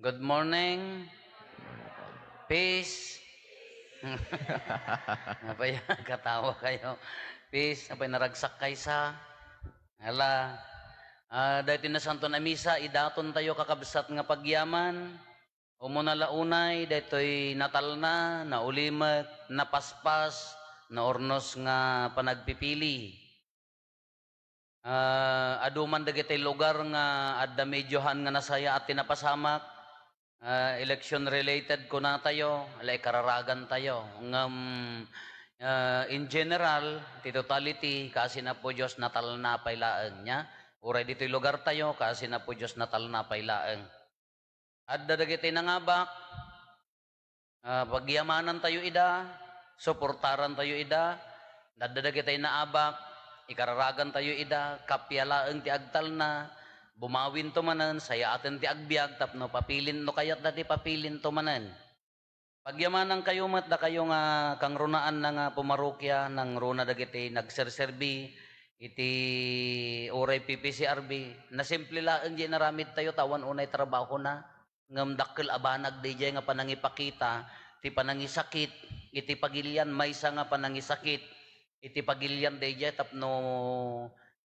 Good morning. Peace. Napay katawa kayo. Peace. Napay naragsak kay sa. Hala. Dahil na santo na misa, idaton tayo kakabsat nga pagyaman. Umuna launay, dahito'y natal na, naulimat, napaspas, naornos nga panagpipili. Aduman dagiti lugar nga adda medyohan nga nasaya at tinapasamak. Election related ko na tayo, alay kararagan tayo. In general, ti totality, kasi na po Diyos natal na pailaang niya. Uray dito'y lugar tayo, kasi na po Diyos natal na pailaang. At dadagiti nangabak, pagyamanan tayo ida, suportaran tayo ida, dadagiti naabak, ikararagan tayo ida, kapyalaang ti agtal na, bumawin to manan, saya atin ti agbyag, tapno papilin no kayat dati papilin to manan. Pagyamanan kayo mat da kayo nga kang runaan na nga pumarokya ng runa dagiti nagserserbi iti oray PPCRB na simple lang di naramid tayo tawan unay trabaho na ngam dakkel abanag di nga panangipakita ti panangisakit iti pagilyan maysa nga panangisakit iti pagilyan di tapno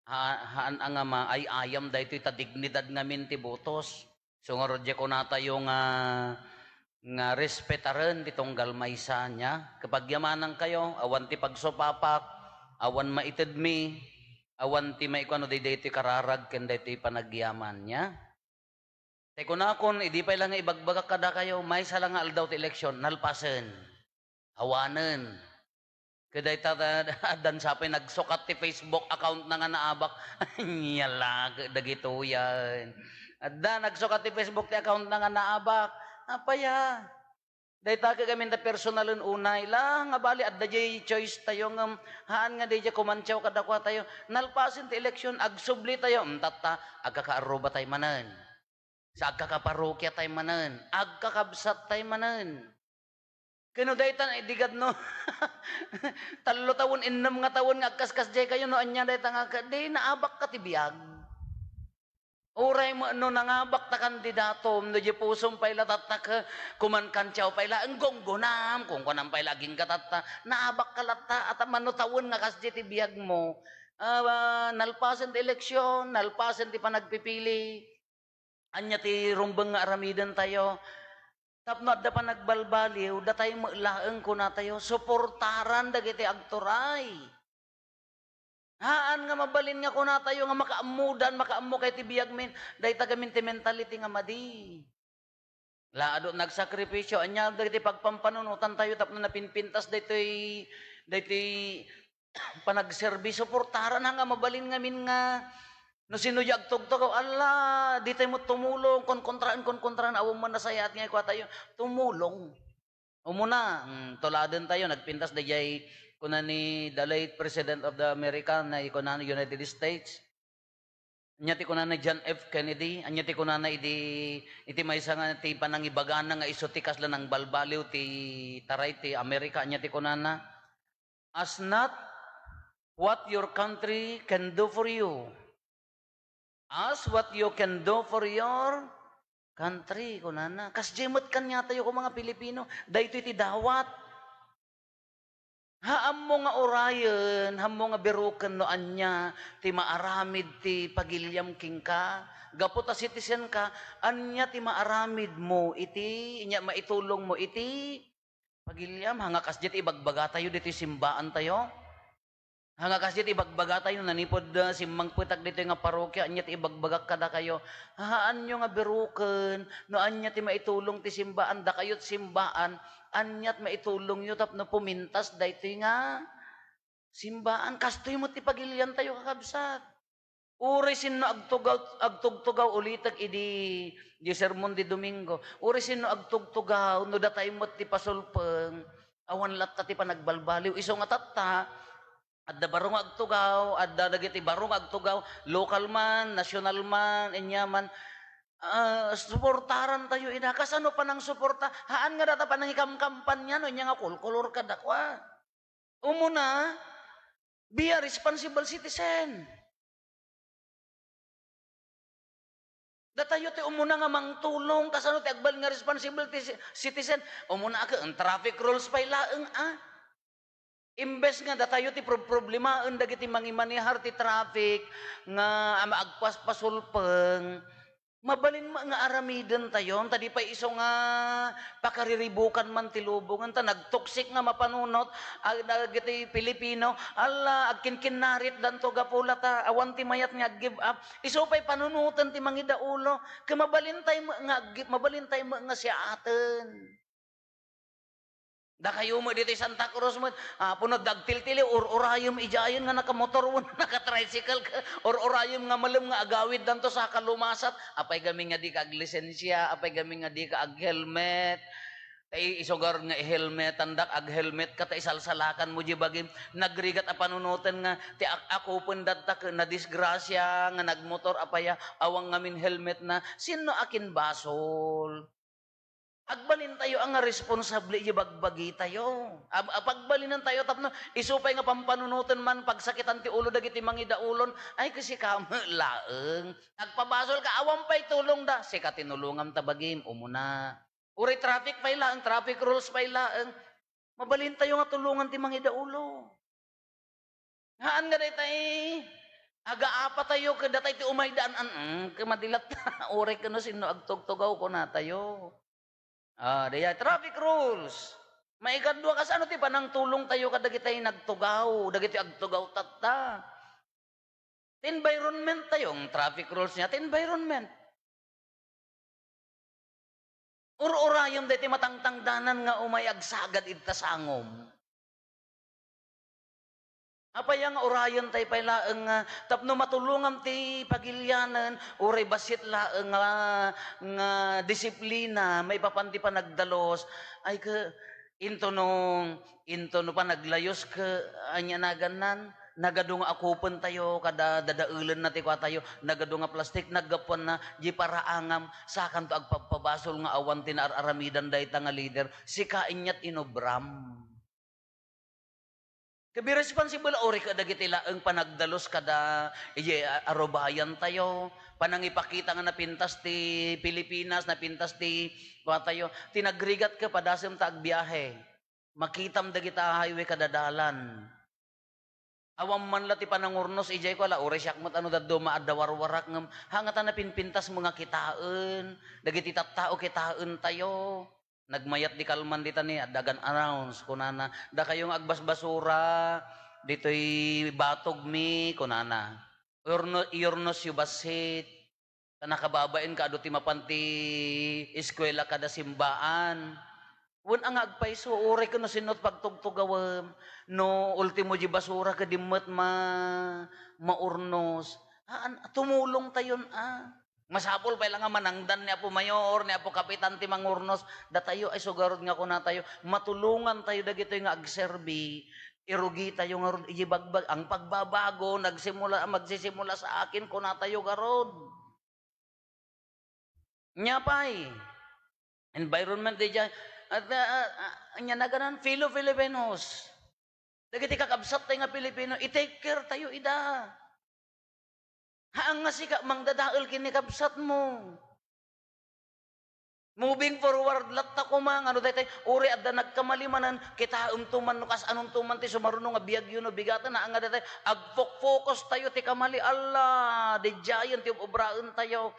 haan nga ma ay ayam daytoy ta dignidad ngamin ti botos so nga rodya ko na tayo nga respetaran ditong galmaysa niya kapag yamanan kayo awan ti pagsupapak awan maited mi awan ti maikuano di ti kararag ken ti panagyaman niya te kunakon idi pa lang ibagbagak kada kayo may sala nga aldaw ti eleksyon nalpasen hawanen kaday adan sapay nagsukat ti Facebook account na nga naabak yala dagito yan adda nagsukat ti Facebook ti account na nga naabak apaya dahil taga kami na personalon unay lang nga bali adda jay choice tayo ng haan nga di jay kumantsaw kadakwa tayo nalpasin ti eleksyon agsubli tayo tata agkakaaruba tayo manan sa agkakaparokya tayo manan agkakabsat tayo manan kano daytan ay digad no talo tawon innam nga tawon nga agkaskas jay kayo no anya daytan nga di naabak ka ti biyag uray mo no nangabak ta kandidato no di pusong payla tatta kuman kantyaw payla ang gonggonam kung kunam payla aging katatta naabak kalatta at manutawon nga kasdi ti biyag mo nalpasen ti eleksyon nalpasen ti panagpipili anya ti rumbeng nga aramidan tayo tapno adda pa nagbalbaliw da tayo laeng kuna tayo suportaran dagiti agturay haan nga mabalin nga kuna tayo nga makaammo kay tibiyag men dahi tagamin ti mentality nga madi laado nagsakripisyo anya dagiti pagpampanunutan tayo tapno napinpintas daytoy panagserbiso portaran nga mabalin nga min nga no sino yagtugtog ala di tayo mo tumulong konkontraan awom man nasayat nga kwa tayo tumulong umuna tuladen tayo nagpintas dayay kuna ni the late President of the America na kuna ni United States anyati kuna na John F. Kennedy anyati kuna na iti maysa nga ti panangibagana nga isotikas lang ng balbaliw ti taray ti Amerika anyati kuna na as not what your country can do for you as what you can do for your country kuna na kas jemot kanya tayo ko mga Pilipino daytoy ti dawat haam mo nga orayon, haam mo nga beruken no anya, ti maaramid ti pagilyam king ka, gaputa citizen ka, anya ti maaramid mo, iti, inya maitulong mo, iti, pagilyam, hanga kasjit ibagbaga tayo, dito simbaan tayo, hanga kasjit ibagbaga tayo, nanipod simbang putak dito nga parokya, anya ti ibagbaga kada kayo, haan nyo nga beruken, no anya ti maitulong ti simbaan, da kayo't simbaan, anyat maitulong yu tapno pumintas daytoy nga simbaan kastoy mo ti pagilian tayo kakabsat uri sinno agtugtugaw ulitag di sermon di Domingo uri sinno agtugtugaw no datay mo ti pasulpeng awan latta ti panagbalbaliw iso nga tatta adda barong agtugaw adda dagiti barong agtugaw local man national man inyaman suportaran tayo ina kasano pa nang suporta haan nga data pa nang ikamkampanya no nya nga kulkulor ka dakwa umuna be a responsible citizen Datayo ti umuna nga mangtulong kasano ti agbal nga responsible citizen. Umuna ka ang traffic rules pa ilaeng Imbes nga datayo ti problemaen dagiti mangimanihar ti traffic nga agpaspasulpeng mabalin mo nga aramiden tayo, tadi pa iso nga pakariribukan man ti lubungan, ta nagtoksik nga mapanunot, agiti Pilipino, ala, agkinkinnarit danto gapula ta, awan ti mayat nga give up, iso pa'y panunutan ti mangidaulo, mabalin tayo nga siya aten. Da kayo mo dito Santa Cruz mo, punod dagtiltili, or-orayom ijayon nga nakamotor mo, nakatricycle ka, or-orayom nga malam nga agawid danto sa kalumasat, apay gami nga di ka aglisensya, apay gami nga di ka ag-helmet, tay isogar nga helmet, tandak ag-helmet ka, tay salsalakan mo di bagim, nagrigat a panunutan nga, ti ako pundatak na disgrasya, nga nagmotor apaya, awang ngamin helmet na, sino akin basol? Agbalin tayo ang responsable bagbagi tayo. Pagbalinan tayo tapno isupay nga pampanunutan man pagsakitan ti ulo dagiti mangidaulon ay kasi kamo laeng. Nagpabasol ka awam pay tulong da si katinulungam tabagim umuna. Uri traffic pay laeng, traffic rules pay laeng. Mabalin tayo nga tulungan ti mangidaulon. Haan nga day aga-apa tayo kada tayo ti umaydaan kamadilat uri kano sino agtugtugaw ko na tayo. Diya, traffic rules. Maikadwa kas ano ti panang tulong tayo kadagiti tayo nagtugaw, dagiti agtugaw tatta. Environment tayong traffic rules niya, environment. Ur-urayom dati matangtangdanan nga umayag sagad ita sangom. Apaya nga orayon tay pay laeng tapno matulungan ti pagilyanan uray basit laeng nga disiplina may papanti pa nagdalos ay ka into no pa naglayos ka anya naganan nagado nga akupon tayo kada dadaulen na ti kwa tayo nagado nga plastik naggapon na di paraangam sakan to agpapabasol nga awan tinararamidan dayta nga leader si kainyat inobram. Kabi responsible ori ka dagiti laeng panagdalos kada arobayan tayo panangipakita nga napintas ti Pilipinas napintas ti tayo tinagrigat ka padasem ta agbiyahe makitam dagita highway kadadalan awam man la ti panangurnos ijay ko la ori siak mo ano daddo maadawarwarak ngem hangatan na pinpintas mga kitaen dagiti tattao kitaen tayo. Nagmayat di kalman dita ni dagan announce kunana da kayong agbasbasura ditoy batog mi kunana iurnos yu basit nakababain ka adu ti mapanti eskwela kada simbaan wen ang agpaiso ore kuno sinot pagtugtugawem no ultimo di basura kadimmet maurnos tumulong tayon Masapol pa lang nga manangdan ni Apo Mayor, ni Apo Kapitan ti mangurnos, datayo ay sugarod nga kuna tayo, matulungan tayo dagito nga agserbi, irugi tayo nga ron, ijibagbag, ang pagbabago, magsisimula sa akin, kuna tayo garod. Nyapay, environment di dyan, at anya na ganan, Filipinos, dagiti kakabsat tayo nga Pilipino, i-take care tayo ida. Haang nga sika, mangdadaal kinikabsat mo. Moving forward, latta ko mga, ano tayo, uri at nagkamalimanan, kita tuman, nukas anong tuman, ti sumarunong nga biyag yun, bigatan na, nga tayo, focus tayo, ti kamali, Allah, di giant, ti obraan tayo,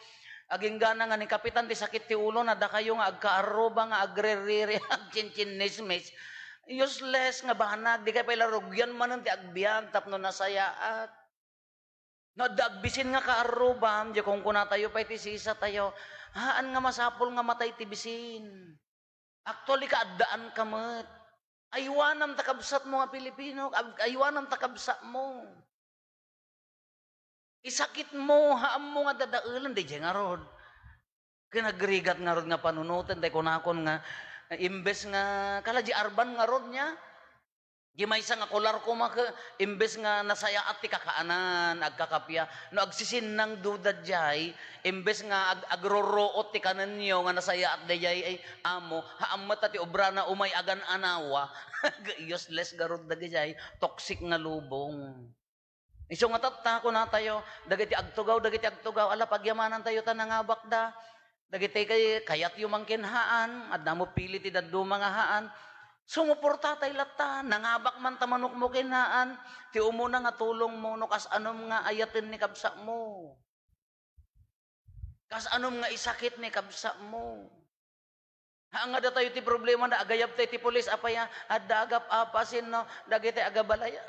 aging gana nga ni Kapitan, ti sakit ti ulo, na da kayo nga, agkaaroba nga, agreriri, agchinchinnismis, useless nga bahanag, di kayo pala rugyan manan, ti agbiag, tapno nasayaat, nadagbisin nga kaarubam, di kung kuna tayo pa itisisa tayo, haan nga masapol nga matay tibisin. Actually, kaadaan kamat. Aywanam takabsat mo nga Pilipino, aywanam takabsat mo. Isakit mo, haam mo nga dadaulan, di nga rod. Kinagrigat nga rod nga panunutan, tayo kunakon nga, imbes nga, kala di arban nga rod niya, di may isa nga kular ko maka, imbes nga nasaya at ti kakaanan, agkakapya, no agsisin ng duda jay, imbes nga agroroot ti kanan nyo, nga nasaya at dayay ay amo, haamat at ti obra na umay agan anawa, useless garod da jay, toxic nga lubong. Iso nga tatta ko na tayo, dagiti agtugaw, ala pagyamanan tayo tanangabak da. Dagiti kayat yung mangkinhaan, at namo pili ti daddo mga haan, sumuporta tayo lata, nangabak man tamanok mo kinhaan, ti umuna nga tulong mo, no kas anom nga ayatin ni kabsa mo. Kas anom nga isakit ni kabsa mo. Nga da tayo ti problema na agayab tayo ti pulis apaya adagap apasin no dagiti agabalayan.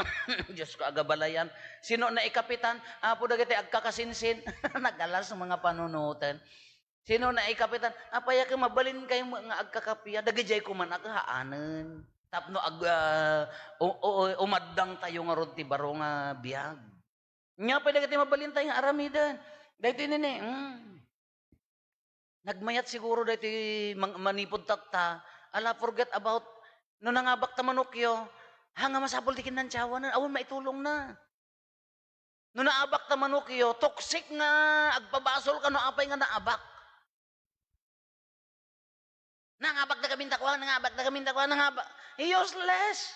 Diyos ko agabalayan. Sino na ikapitan? Apo dagiti agkakasinsin. Nagalas mga panunutan. Sino na ikapitan? Apaya ka mabalin kayo nga agkakapiya. Dagijay ko man agahaanan. Tapno umaddang tayo nga rod ti baro nga biyag. Nga pa dagiti mabalin tayo nga aramidan. Dahito nini. Nagmayat siguro dahiti manipod tatta, ala forget about, no nangabak ta manukyo, hanga masapol ti kinantsawan na, awan maitulong na. No naabak ta manukyo, toxic nga, agpabasol ka no apay nga naabak. Nangabak na kamintakwa, useless.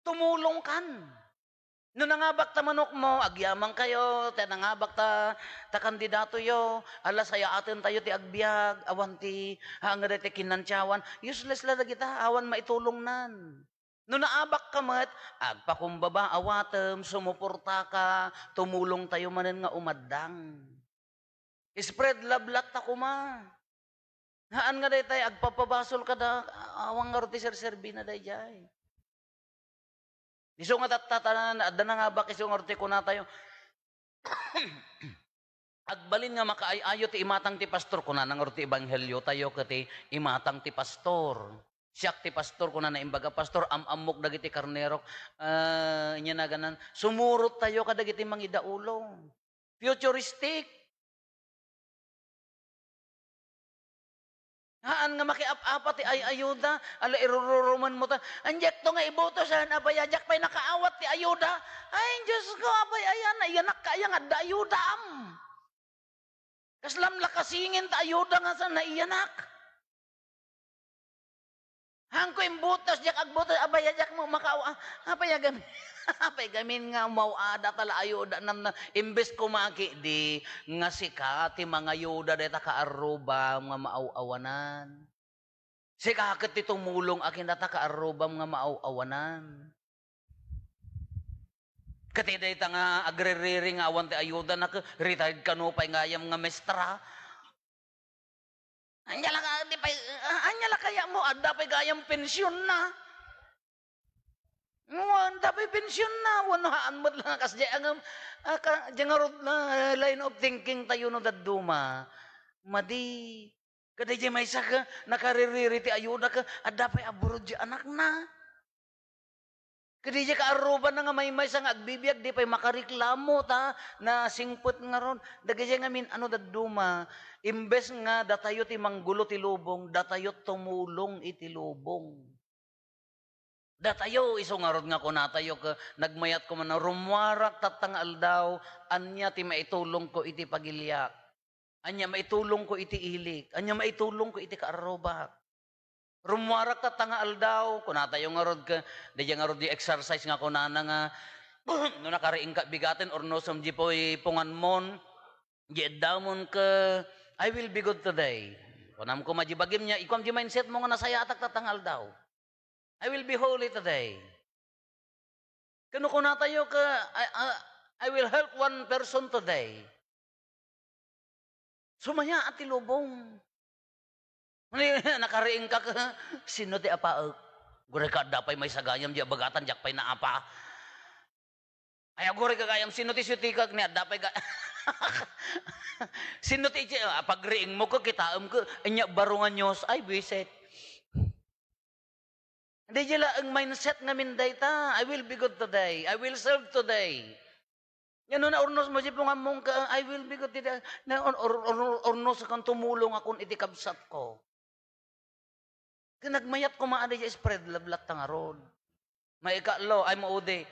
Tumulong kan. No nangabak ta manok mo, agyamang kayo, nangabak ta kandidato yo, ala saya atin tayo ti agbiag, awan ti hanga ti kinantsawan, useless la kita, awan maitulong nan. No naabak ka mat, agpakumbaba awatem, sumuporta ka, tumulong tayo manen nga umaddang. Spread love lat ta kuma. Haan nga day tayo, agpapabasol ka da, awang nga roti serserbi na day jay. Iso nga tatatanan, adda na nga ba iso nga roti ko na tayo. Agbalin nga makaayayo ti imatang ti pastor, kuna nang roti ebanghelyo tayo kati imatang ti pastor. Siyak ti pastor, kuna na imbaga pastor, amok dagiti karnerok, inya na ganan, sumurot tayo kadagiti mangidaulong. Futuristic. Haan nga makiap-apat ti ay ayuda, ala iruruman mo ta. Anjek to nga iboto sa apay ajak pay nakaawat ti ayuda. Ay Diyos ko apay ayan iyanak kaya nga da ayuda am. Kaslam lakasingin ta ayuda nga sa naiyanak. Hang ko imbutos jak agbotos abay ajak mo makaawa. Apay gamin. Apay gamin nga mauada tala ayuda nam na imbes kumaki di nga sikati mga ayuda deta kaaruba nga maawawanan. Sikaket ti tumulong akin data kaarubam nga maawawanan. Kati deta nga agreriri nga awan ti ayuda na retired kanupay nga yam nga mestra. Anyala kaya mo adda pay gayam pensyon na. Wanda pa'y pensyon na. Wanahaan mo lang kasi jangarod na line of thinking tayo no daduma. Madi. Kada di may saka nakaririri ti ayuda ka. Ada pa'y abroad di anak na. Kada di ka aruban na nga may sang agbibiyag. Di pa'y makariklamo ta. Na singput nga ron. Daga di nga min ano daduma. Imbes nga datayo ti manggulo ti lubong. Datayo tumulong iti lubong. Datayo, iso nga rod nga ko natayo ka, nagmayat ko man na rumwarak tatangal daw, anya ti maitulong ko iti pagilyak. Anya maitulong ko iti ilik. Anya maitulong ko iti kaarobak. Rumwarak tatangal daw, ko natayo nga rod ka, di nga rod di exercise nga ko na nga, no nakariing ka bigatin or no som di po ipungan mon, di damon ka, I will be good today. Kunam ko majibagim niya, ikwam di mindset mo nga nasaya atak tatangal daw. I will be holy today. Kano ko na tayo ka, I will help one person today. Sumaya at ilubong. Nakariing ka ka, sino ti apaak? Gure ka dapay may sagayam, di bagatan, jak pay na apa. Ay, gure ka gayam, sino ti sutikag niya, dapay ka. Sino ti, pagriing mo ka, kitaam ka, anya barungan nyos, ay, biset. Hindi dila ang mindset nga minday ta. I will be good today. I will serve today. Yan na ornos mo si pungamong ka, I will be good today. Na ornos kang tumulong akong itikabsat ko. Nagmayat ko maada yung spread lablat nga rod. May ikalo, ay maude.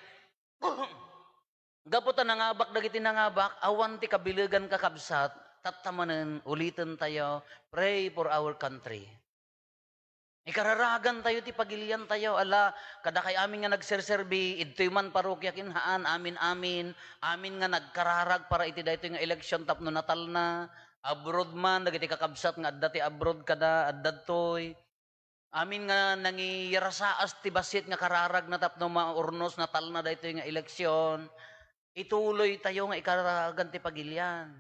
Gaputa nangabak, dagiti nangabak, awan ti kabiligan kakabsat, tatamanan, ulitin tayo, pray for our country. Ikararagan tayo ti pagilian tayo ala kada kay amin nga nagserserbi idtoy man parokya kinhaan amin nga nagkararag para iti daytoy nga election tapno natal na abroad man dagiti kakabsat nga adda ti abroad kada addadtoy amin nga nangiyarasaas ti basit nga kararag na tapno maurnos natal na daytoy nga eleksyon ituloy tayo nga ikararagan ti pagilian.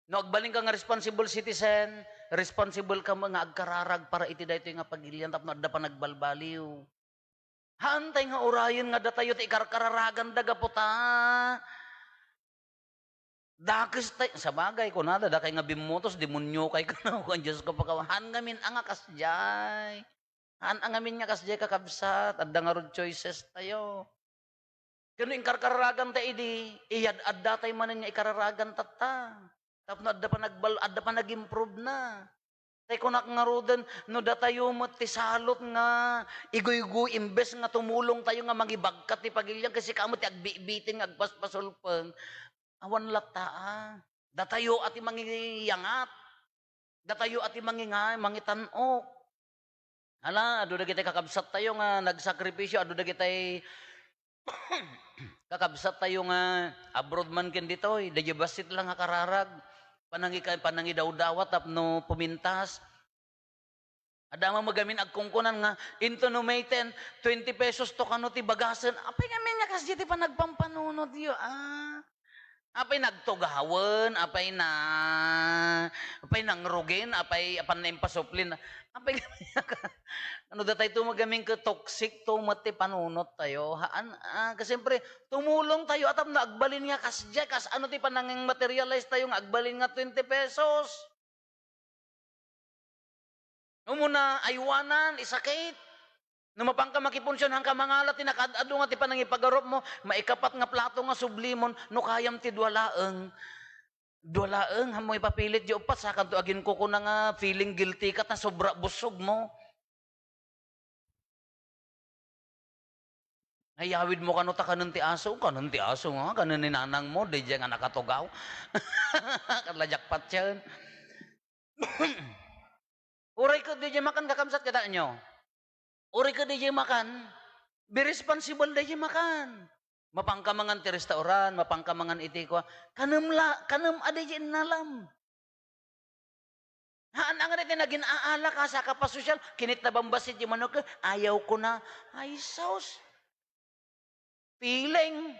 No agbaling ka nga responsible citizen, responsible ka nga agkararag para iti daytoy nga pagilian tapno adda pa nagbalbaliw. Hantay nga urayon nga datayo ti ikarkararagan daga puta. Dakes tay sa bagay ko nada da kay nga bimutos demonyo kay kana kan Dios ko pakawahan ngamin ang kasjay. Han ngamin nga kasjay kakabsat adda nga rod choices tayo. Kano ikarkararagan ta idi iyad adda tay manen nga ikararagan tatta. Tapno adda pa nag-improve na. Tay ko nakngaroden no datayo mo ti salot nga igoy-goy imbes nga tumulong tayo nga mangibagkat ti pagilyan kasi kamo ti agbibitin nga agpaspasulpen. Awan lata. Datayo ati mangiyangat. Datayo ati mangitanok. Hala, adu dagiti kakabsat tayo nga nagsakripisyo, adu dagiti kakabsat tayo nga abroad man ken ditoy, dadya basit lang nga kararag. Panangi daw-dawat tapno pumintas. Adama magamin agkungkunan nga into no may 20 pesos to kano ti bagasen. Apay ngamin nga kasi ti panagpampanunod yo. Apay nagtugawen, apay nangrugin, apay apan na impasuplin. Apay ano datay tumagaming ka toxic to mati panunot tayo. Kasi siyempre tumulong tayo atap na agbalin nga kasya kas ano ti pananging materialize tayo nga agbalin nga 20 pesos. Muna aywanan isakit. Numapang ka makiponsyon hangka mangalat tinakadado nga ti panangipagarop mo maikapat nga plato nga sublimon no kayam ti dualaeng hamoy papilit di upat sa kanto agin ko na nga feeling guilty ka na sobra busog mo. Ayawid mo kano ta kanon ti aso nga kanon ni nanang mo di nga nakatugaw. Kalajak pat yan. Uray ko di makan kakamsat kada nyo. Uray ka di makan. Be responsible di makan. Mapangkamangan ti restauran, mapangkamangan iti ko. Kanam adi nalam. Haan ang rin naging aala ka sa kapasosyal, kinit na bambasit yung manok, ayaw ko na. Ay, sauce. Feeling.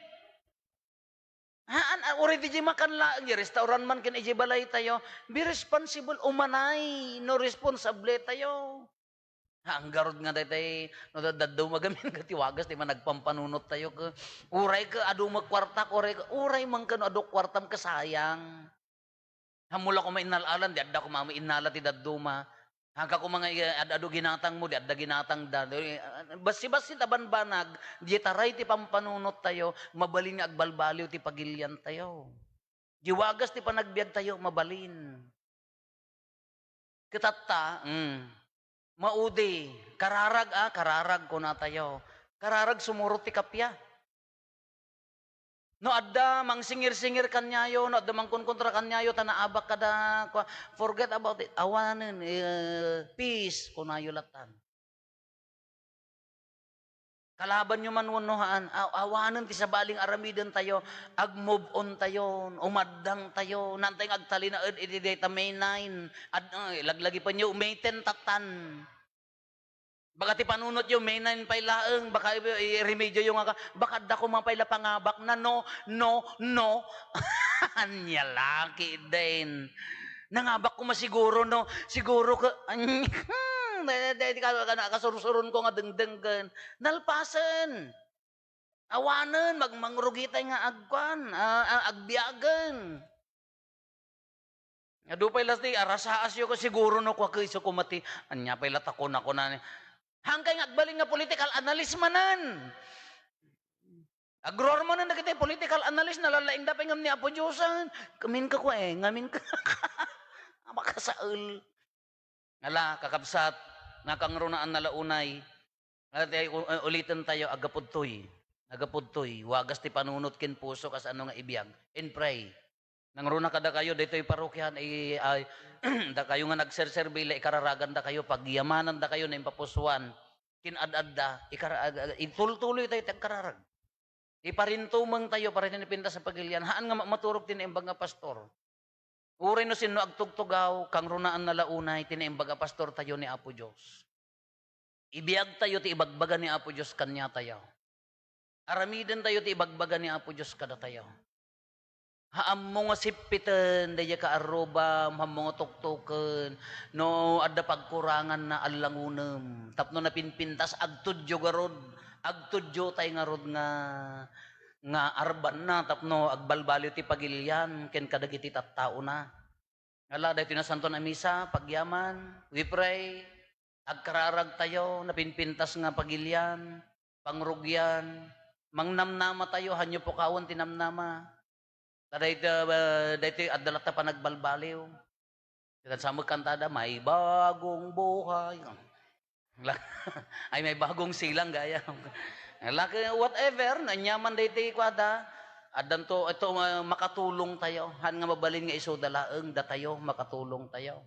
Haan, uri di makan lang, yung restaurant man kin balay tayo, be responsible, umanay, no responsable tayo. Ang garod nga day no daddaw magamin ka tiwagas di man nagpampanunot tayo ka uray ka adu magkwarta uray man ka no adu kwartam ka sayang hamula ko mainalalan di adda ko mainala ti dadduma hangka ko mga adu ginatang mo di adda ginatang da basi taban-banag di taray ti pampanunot tayo mabalin nga agbalbaliw ti pagilyan tayo diwagas ti panagbiag tayo mabalin kitatta maudi, kararag ko na tayo. Kararag sumurot ti kapya. No adda mang singir-singir kanyayo, no adda mang konkontra kanyayo tanaabak kada forget about it. Awanen peace kunayo latan. Kalaban nyo man wunohaan, awanen ti sabaling aramiden tayo, ag-move on tayo, umaddang tayo, nantay agtalinaed iti data May 9, laglagi pa nyo, May 10 tatan. Baka ti panunot yung May 9 pailaeng, baka i-remedyo yung baka dako man paila pangabak na no. Anya laki din. Nangabak ko masiguro no, siguro ka, kasursurun ko nga dengdenggan. Nalpasan. Awanan, mangrugitay nga agkwan, agbiagan. Adupay lasti, arasaas yo ko siguro no kwa kiso kumati. Anya pay latakon ako na. Hangkay nga agbaling nga political analyst manan. Agror mo na nakita political analyst na lalaing dapay ngam ni Apo Diyosan. Kamin ka ko ngamin ka. Makasaul. Ala, kakabsat, nakangrunaan na launay. Ulitin tayo, agapudtoy. Wagas ti panunot kin puso kas ano nga ibiyag. And pray. Nangruna kada kayo dito'y parokyahan ay da kayo nga nagserserbila ikararagan da kayo pagyamanan da kayo na impapusuan kinadad da itultuloy tayo tagkararag. Iparintumang tayo para tinipinta sa pagilian. Haan nga maturog tinaimbag nga pastor. Uray no sino agtugtugaw kang runaan na launay tinaimbag nga pastor tayo ni Apo Dios. Ibiyag tayo ti ibagbaga ni Apo Dios kanya tayo. Aramiden tayo ti ibagbaga ni Apo Dios kada tayo. Haam mo nga sipitan, daya ka arobam, haam mo nga tuktukan, no adda pagkurangan na alangunam. Tapno na pinpintas, agtudyo garod, agtudyo tay nga rod nga arban na, tapno agbalbalyo ti pagilyan, ken kadagiti tattao na. Ala, dahil tinasanto na misa, pagyaman, we pray, agkararag tayo, napinpintas nga pagilyan, pangrugyan, mangnamnama tayo, hanyo po kawan tinamnama. Dahil adalat na pa nagbalbaliw. Kaya sa magkantada, may bagong buhay. Ay, may bagong silang gaya. Whatever, nanyaman dahil kwada. Adan to, ito makatulong tayo. Han nga mabalin nga iso dalaeng da tayo, makatulong tayo.